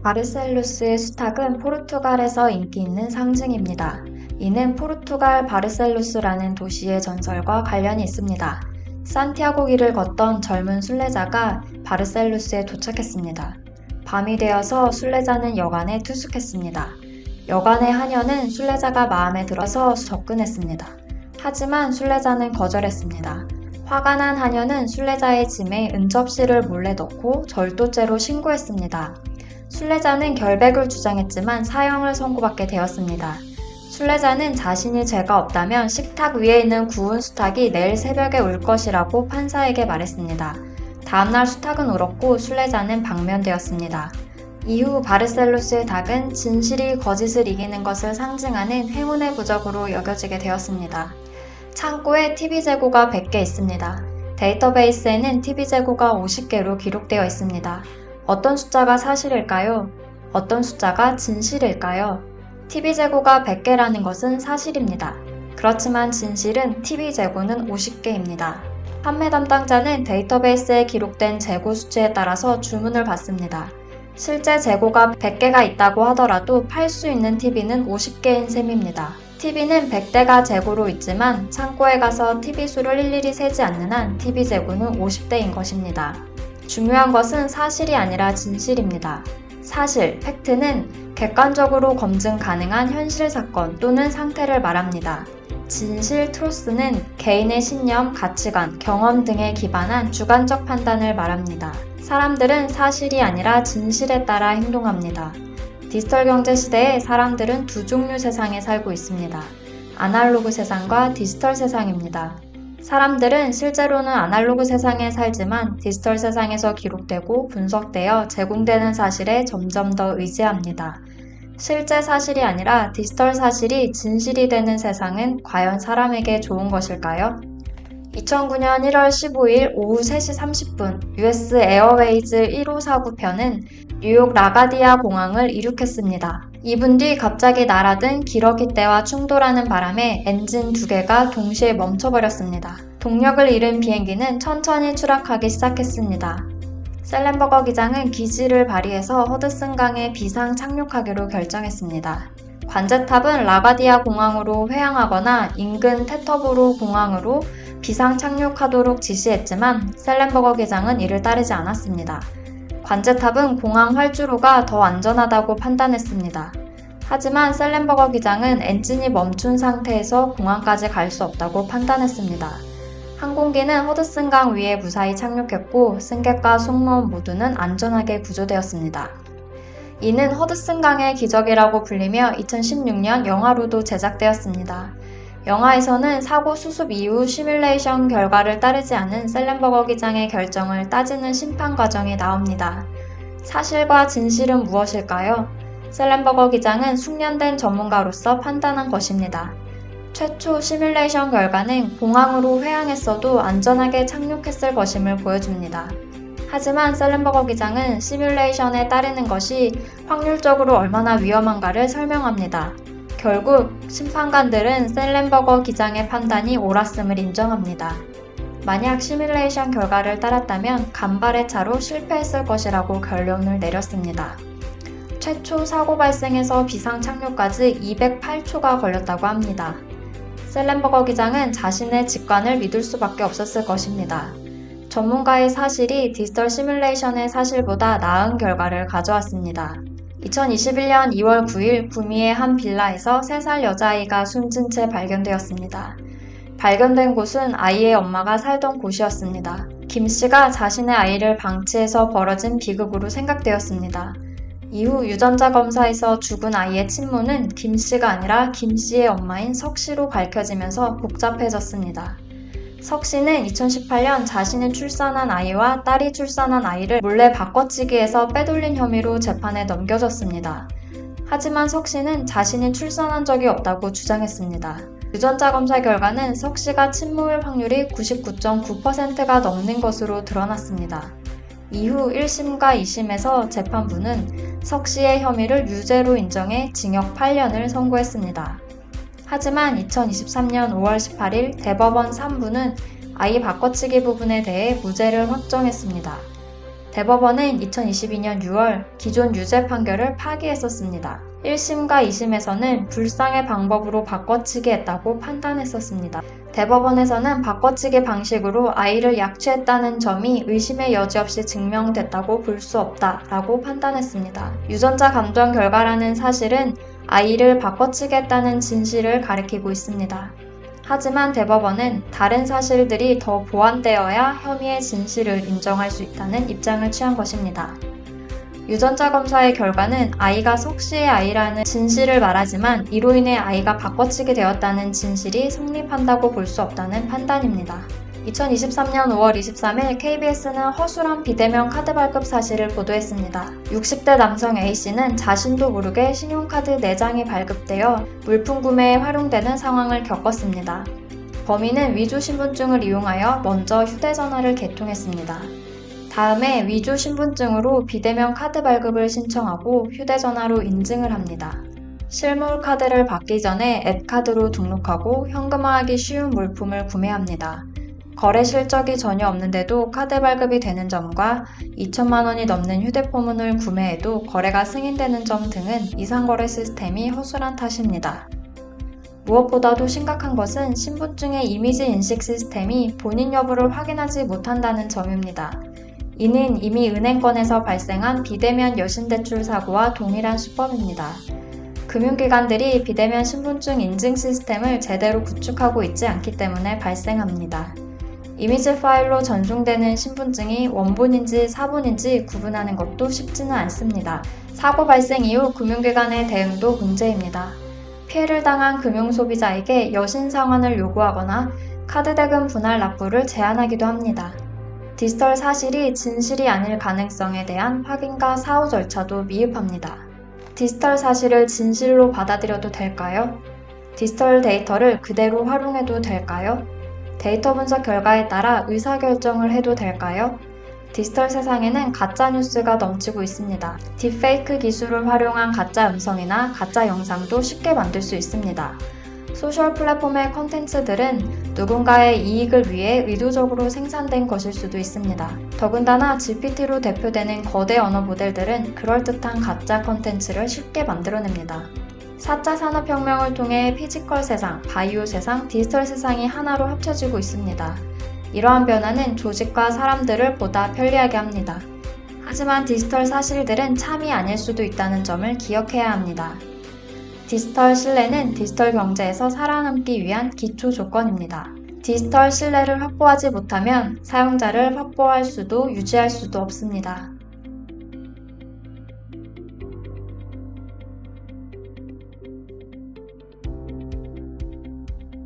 바르셀루스의 수탉은 포르투갈에서 인기 있는 상징입니다. 이는 포르투갈 바르셀루스라는 도시의 전설과 관련이 있습니다. 산티아고 길을 걷던 젊은 순례자가 바르셀루스에 도착했습니다. 밤이 되어서 순례자는 여관에 투숙했습니다. 여관의 하녀는 순례자가 마음에 들어서 접근했습니다. 하지만 순례자는 거절했습니다. 화가 난 하녀는 순례자의 짐에 은접시를 몰래 넣고 절도죄로 신고했습니다. 순례자는 결백을 주장했지만 사형을 선고받게 되었습니다. 순례자는 자신이 죄가 없다면 식탁 위에 있는 구운 수탉이 내일 새벽에 울 것이라고 판사에게 말했습니다. 다음날 수탉은 울었고 순례자는 방면되었습니다. 이후 바르셀루스의 닭은 진실이 거짓을 이기는 것을 상징하는 행운의 부적으로 여겨지게 되었습니다. 창고에 TV 재고가 100개 있습니다. 데이터베이스에는 TV 재고가 50개로 기록되어 있습니다. 어떤 숫자가 사실일까요? 어떤 숫자가 진실일까요? TV 재고가 100개라는 것은 사실입니다. 그렇지만 진실은 TV 재고는 50개입니다. 판매 담당자는 데이터베이스에 기록된 재고 수치에 따라서 주문을 받습니다. 실제 재고가 100개가 있다고 하더라도 팔 수 있는 TV는 50개인 셈입니다. TV는 100대가 재고로 있지만 창고에 가서 TV 수를 일일이 세지 않는 한 TV 재고는 50대인 것입니다. 중요한 것은 사실이 아니라 진실입니다. 사실, 팩트는 객관적으로 검증 가능한 현실 사건 또는 상태를 말합니다. 진실, 트루스는 개인의 신념, 가치관, 경험 등에 기반한 주관적 판단을 말합니다. 사람들은 사실이 아니라 진실에 따라 행동합니다. 디지털 경제 시대에 사람들은 두 종류 세상에 살고 있습니다. 아날로그 세상과 디지털 세상입니다. 사람들은 실제로는 아날로그 세상에 살지만 디지털 세상에서 기록되고 분석되어 제공되는 사실에 점점 더 의지합니다. 실제 사실이 아니라 디지털 사실이 진실이 되는 세상은 과연 사람에게 좋은 것일까요? 2009년 1월 15일 오후 3시 30분 US 에어웨이즈 1549편은 뉴욕 라가디아 공항을 이륙했습니다. 2분 뒤 갑자기 날아든 기러기 떼와 충돌하는 바람에 엔진 2개가 동시에 멈춰버렸습니다. 동력을 잃은 비행기는 천천히 추락하기 시작했습니다. 셀렌버거 기장은 기지를 발휘해서 허드슨강에 비상 착륙하기로 결정했습니다. 관제탑은 라가디아 공항으로 회항하거나 인근 테터브루 공항으로 비상 착륙하도록 지시했지만 셀렌버거 기장은 이를 따르지 않았습니다. 관제탑은 공항 활주로가 더 안전하다고 판단했습니다. 하지만 셀렌버거 기장은 엔진이 멈춘 상태에서 공항까지 갈 수 없다고 판단했습니다. 항공기는 허드슨강 위에 무사히 착륙했고 승객과 승무원 모두는 안전하게 구조되었습니다. 이는 허드슨강의 기적이라고 불리며 2016년 영화로도 제작되었습니다. 영화에서는 사고 수습 이후 시뮬레이션 결과를 따르지 않은 셀렌버거 기장의 결정을 따지는 심판 과정이 나옵니다. 사실과 진실은 무엇일까요? 셀렌버거 기장은 숙련된 전문가로서 판단한 것입니다. 최초 시뮬레이션 결과는 공항으로 회항했어도 안전하게 착륙했을 것임을 보여줍니다. 하지만 셀렌버거 기장은 시뮬레이션에 따르는 것이 확률적으로 얼마나 위험한가를 설명합니다. 결국 심판관들은 셀렌버거 기장의 판단이 옳았음을 인정합니다. 만약 시뮬레이션 결과를 따랐다면 간발의 차로 실패했을 것이라고 결론을 내렸습니다. 최초 사고 발생에서 비상 착륙까지 208초가 걸렸다고 합니다. 셀렌버거 기장은 자신의 직관을 믿을 수밖에 없었을 것입니다. 전문가의 사실이 디지털 시뮬레이션의 사실보다 나은 결과를 가져왔습니다. 2021년 2월 9일 구미의 한 빌라에서 3살 여자아이가 숨진 채 발견되었습니다. 발견된 곳은 아이의 엄마가 살던 곳이었습니다. 김 씨가 자신의 아이를 방치해서 벌어진 비극으로 생각되었습니다. 이후 유전자 검사에서 죽은 아이의 친모는 김 씨가 아니라 김 씨의 엄마인 석 씨로 밝혀지면서 복잡해졌습니다. 석 씨는 2018년 자신이 출산한 아이와 딸이 출산한 아이를 몰래 바꿔치기해서 빼돌린 혐의로 재판에 넘겨졌습니다. 하지만 석 씨는 자신이 출산한 적이 없다고 주장했습니다. 유전자 검사 결과는 석 씨가 친모일 확률이 99.9%가 넘는 것으로 드러났습니다. 이후 1심과 2심에서 재판부는 석 씨의 혐의를 유죄로 인정해 징역 8년을 선고했습니다. 하지만 2023년 5월 18일 대법원 3부는 아이 바꿔치기 부분에 대해 무죄를 확정했습니다. 대법원은 2022년 6월 기존 유죄 판결을 파기했었습니다. 1심과 2심에서는 불상의 방법으로 바꿔치기 했다고 판단했었습니다. 대법원에서는 바꿔치기 방식으로 아이를 약취했다는 점이 의심의 여지 없이 증명됐다고 볼 수 없다라고 판단했습니다. 유전자 감정 결과라는 사실은 아이를 바꿔치기 했다는 진실을 가리키고 있습니다. 하지만 대법원은 다른 사실들이 더 보완되어야 혐의의 진실을 인정할 수 있다는 입장을 취한 것입니다. 유전자 검사의 결과는 아이가 석씨의 아이라는 진실을 말하지만 이로 인해 아이가 바꿔치기 되었다는 진실이 성립한다고 볼 수 없다는 판단입니다. 2023년 5월 23일 KBS는 허술한 비대면 카드 발급 사실을 보도했습니다. 60대 남성 A씨는 자신도 모르게 신용카드 4장이 발급되어 물품 구매에 활용되는 상황을 겪었습니다. 범인은 위조 신분증을 이용하여 먼저 휴대전화를 개통했습니다. 다음에 위조 신분증으로 비대면 카드 발급을 신청하고 휴대전화로 인증을 합니다. 실물 카드를 받기 전에 앱카드로 등록하고 현금화하기 쉬운 물품을 구매합니다. 거래 실적이 전혀 없는데도 카드 발급이 되는 점과 2천만 원이 넘는 휴대폰을 구매해도 거래가 승인되는 점 등은 이상거래 시스템이 허술한 탓입니다. 무엇보다도 심각한 것은 신분증의 이미지 인식 시스템이 본인 여부를 확인하지 못한다는 점입니다. 이는 이미 은행권에서 발생한 비대면 여신대출 사고와 동일한 수법입니다. 금융기관들이 비대면 신분증 인증 시스템을 제대로 구축하고 있지 않기 때문에 발생합니다. 이미지 파일로 전송되는 신분증이 원본인지 사본인지 구분하는 것도 쉽지는 않습니다. 사고 발생 이후 금융기관의 대응도 문제입니다. 피해를 당한 금융소비자에게 여신 상환을 요구하거나 카드 대금 분할 납부를 제한하기도 합니다. 디지털 사실이 진실이 아닐 가능성에 대한 확인과 사후 절차도 미흡합니다. 디지털 사실을 진실로 받아들여도 될까요? 디지털 데이터를 그대로 활용해도 될까요? 데이터 분석 결과에 따라 의사결정을 해도 될까요? 디지털 세상에는 가짜뉴스가 넘치고 있습니다. 딥페이크 기술을 활용한 가짜 음성이나 가짜 영상도 쉽게 만들 수 있습니다. 소셜 플랫폼의 콘텐츠들은 누군가의 이익을 위해 의도적으로 생산된 것일 수도 있습니다. 더군다나 GPT로 대표되는 거대 언어 모델들은 그럴듯한 가짜 콘텐츠를 쉽게 만들어냅니다. 4차 산업혁명을 통해 피지컬 세상, 바이오 세상, 디지털 세상이 하나로 합쳐지고 있습니다. 이러한 변화는 조직과 사람들을 보다 편리하게 합니다. 하지만 디지털 사실들은 참이 아닐 수도 있다는 점을 기억해야 합니다. 디지털 신뢰는 디지털 경제에서 살아남기 위한 기초 조건입니다. 디지털 신뢰를 확보하지 못하면 사용자를 확보할 수도 유지할 수도 없습니다.